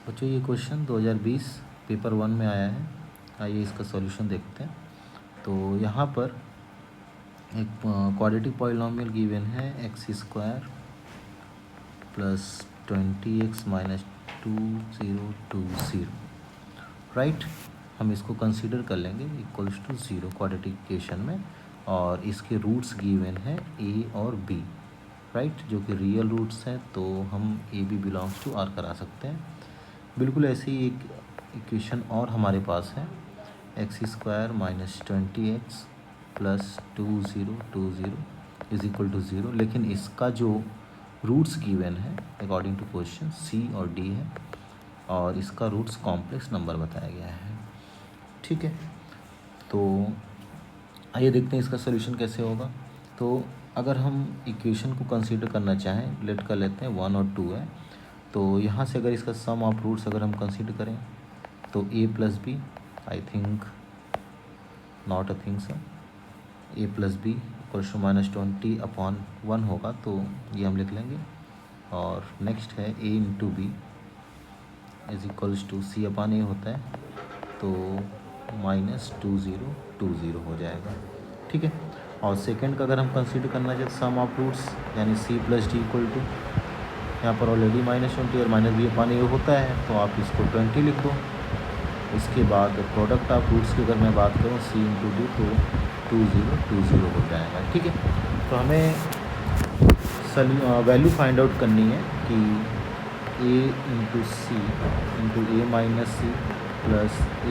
बच्चों ये question 2020 paper 1 में आया है। आइए इसका सॉल्यूशन देखते हैं। तो यहाँ पर एक क्वाड्रेटिक पॉलिनॉमियल गिवन है x² plus 20x minus 2020, right. हम इसको कंसीडर कर लेंगे इक्वल्स टू 0 क्वाड्रेटिक इक्वेशन में, और इसके रूट्स गिवन है a और b, राइट, जो कि रियल रूट्स हैं। तो हम a b belongs to r करा सकते हैं। बिल्कुल ऐसे ही एक इक्वेशन और हमारे पास है x² minus 20x plus 2020 is equal to 0, लेकिन इसका जो रूट्स गिवन है अकॉर्डिंग टू क्वेश्चन c और d है, और इसका रूट्स कॉम्प्लेक्स नंबर बताया गया है। ठीक है, तो आइए देखते हैं इसका सोल्यूशन कैसे होगा। तो अगर हम इक्वेशन को कंसीडर करना चाहें, लेट कर लेते हैं 1 और 2 है। तो यहाँ से अगर इसका सम ऑफ रूट्स अगर हम कंसीडर करें तो a plus B, I think not a thing sir, a plus B equals to minus 20/1 होगा, तो ये हम लिख लेंगे। और नेक्स्ट है a into B is equals to c/a होता है, तो माइनस 2020 हो जाएगा। ठीक है, और सेकंड का अगर हम कंसीडर करना चाहते सम ऑफ रूट्स, यानी c plus D equal to, यहाँ पर ऑलरेडी -20 और -b/a होता है, तो आप इसको 20 लिख दो। उसके बाद प्रोडक्ट ऑफ रूट्स की अगर मैं बात करूँ c इंटू डी, तो 2020 हो जाएगा। ठीक है, तो हमें वैल्यू फाइंड आउट करनी है कि a into C into A minus C plus A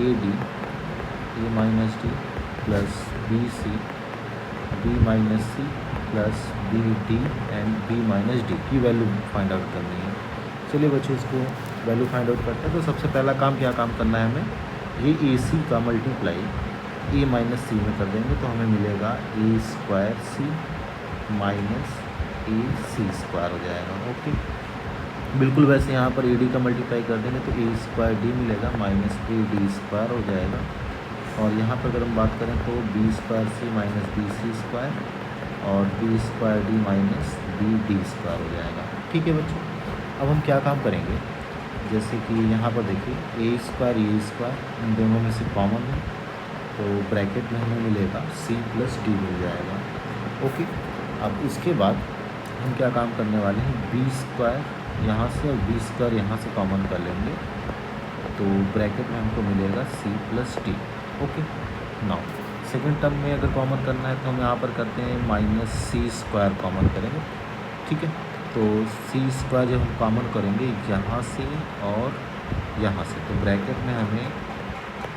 minus D plus B C B minus C plus B D and B minus D की वैल्यू फाइंड आउट करनी है। चलिए बच्चों इसको वैल्यू फाइंड आउट करते हैं। तो सबसे पहला काम क्या काम करना है हमें, ये ए सी का मल्टीप्लाई ए माइनस सी में कर देंगे, तो हमें मिलेगा a²c माइनस ac² हो जाएगा। ओके, बिल्कुल वैसे यहाँ पर ए डी का मल्टीप्लाई कर देंगे तो a²d मिलेगा माइनस ad² हो जाएगा। और यहाँ पर अगर हम बात करें तो b²c माइनस bc² और b²d माइनस bd² हो जाएगा। ठीक है बच्चों, अब हम क्या काम करेंगे, जैसे कि यहाँ पर देखिए a² इन दोनों में से कॉमन है, तो ब्रैकेट में हमें मिलेगा c प्लस डी मिल जाएगा। ओके, अब इसके बाद हम क्या काम करने वाले हैं, b² यहाँ से और b² यहाँ से कॉमन कर लेंगे, तो ब्रैकेट में हमको मिलेगा c plus D. Okay, now second term में अगर कॉमन करना है तो हम यहाँ पर करते हैं -c² कॉमन करेंगे। ठीक है, तो c² जब हम कॉमन करेंगे यहाँ से और यहाँ से, तो ब्रैकेट में हमें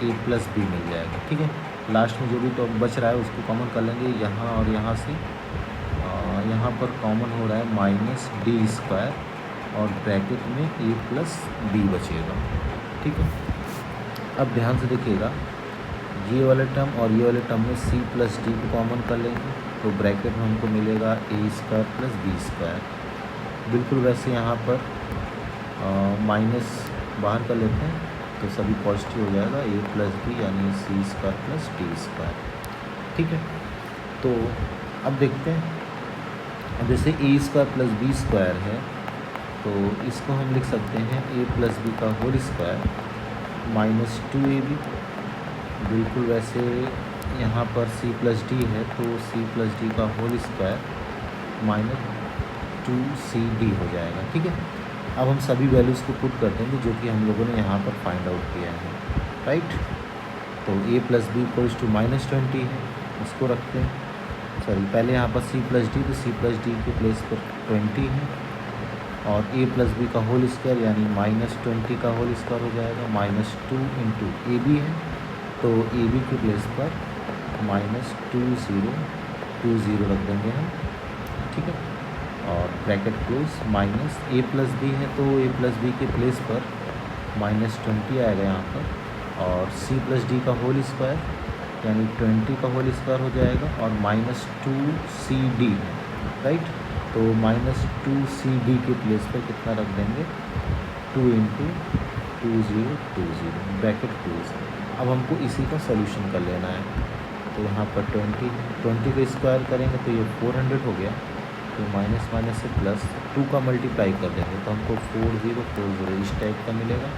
a प्लस बी मिल जाएगा। ठीक है, लास्ट में जो भी तो बच रहा है उसको कॉमन कर लेंगे यहाँ और यहाँ से। यहाँ पर कॉमन हो रहा है -d² और ब्रैकेट में a प्लस बी बचेगा। ठीक है, अब ध्यान से देखिएगा, ये वाले टर्म और ये वाले टर्म में c प्लस डी को कॉमन कर लेंगे, तो ब्रैकेट में हमको मिलेगा a² प्लस b²। बिल्कुल वैसे यहाँ पर माइनस बाहर कर लेते हैं तो सभी पॉजिटिव हो जाएगा, a प्लस बी यानी c² प्लस d²। ठीक है, तो अब देखते हैं, अब जैसे a² प्लस b² है, तो इसको हम लिख सकते हैं a प्लस बी का होल स्क्वायर माइनस 2ab। बिल्कुल वैसे यहाँ पर c प्लस डी है, तो c प्लस डी का होल स्क्वायर माइनस 2cd हो जाएगा। ठीक है, अब हम सभी वैल्यूज़ को पुट कर देंगे जो कि हम लोगों ने यहाँ पर फाइंड आउट किया है, राइट। तो a plus B equals to -20 है, इसको रखते हैं। सॉरी, पहले यहाँ पर c प्लस डी, तो c प्लस डी के प्लेस पर 20 है, और a प्लस बी का होल स्क्वायर यानी -20 का होल स्क्वायर हो जाएगा, -2 इंटू ए बी है, तो ए बी के प्लेस पर -2020 रख देंगे हम। ठीक है, और bracket close, minus a plus B है, तो a प्लस बी के प्लेस पर -20 आएगा यहाँ पर, और c प्लस डी का होल स्क्वायर यानी 20 का होल स्क्वायर हो जाएगा, और -2cd है, राइट। तो -2cd के प्लेस पर कितना रख देंगे, 2 इंटू 2020 ब्रैकेट क्लोज। अब हमको इसी का सोल्यूशन कर लेना है, तो यहाँ पर 20 का स्क्वायर करेंगे तो ये 400 हो गया, तो माइनस माइनस से प्लस 2 का मल्टीप्लाई कर देंगे तो हमको 4040 इस टाइप का मिलेगा।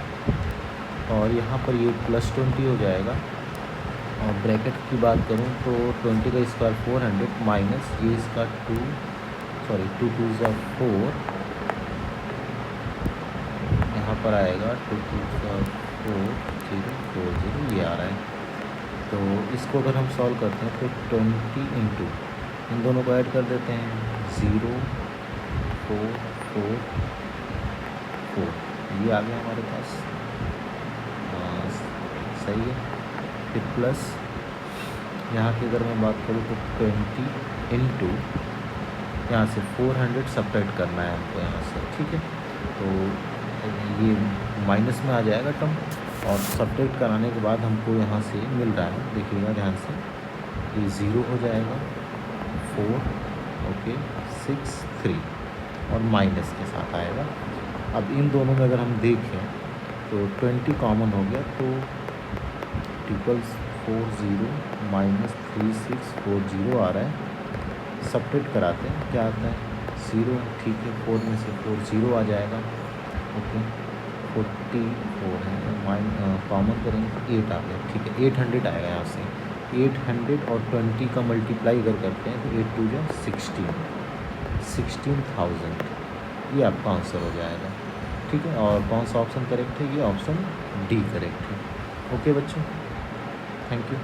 और यहाँ पर ये +20 हो जाएगा। और ब्रैकेट की बात करूँ तो 20 का स्क्वायर 400 माइनस ये इसका 2 2 ज़ा 4, यहाँ पर आएगा 2 ज़ा 4040 ये आ रहा है। तो इसको अगर हम सॉल्व करते हैं तो 20 इंटू इन दोनों को ऐड कर देते हैं 0 4 4 4 ये आ गया हमारे पास। सही है। फिर प्लस यहाँ की अगर मैं बात करूँ तो 20 इंटू यहाँ से 400 सब्ट्रैक्ट करना है हमको यहाँ से, ठीक है। तो ये माइनस में आ जाएगा टर्म और सब्ट्रैक्ट कराने के बाद हमको यहाँ से मिल रहा है, देखिएगा ध्यान से, ये 0 हो जाएगा 4 ओके 6 3 और माइनस के साथ आएगा। अब इन दोनों में अगर हम देखें तो 20 कॉमन हो गया तो 40 माइनस 3640 आ रहा है। सब्ट्रैक्ट कराते हैं, क्या आता है 0, ठीक है। 4 में से 4 0 आ जाएगा ओके 44 है, कॉमन करेंगे तो 8 आ गया, ठीक है। 800 आएगा यहाँ से। 800 और 20 का मल्टीप्लाई अगर करते हैं तो 8 2 जा 16,000 ये आपका आंसर हो जाएगा, ठीक है। और कौन सा ऑप्शन करेक्ट है? ये ऑप्शन डी करेक्ट है। ओके बच्चों, थैंक यू।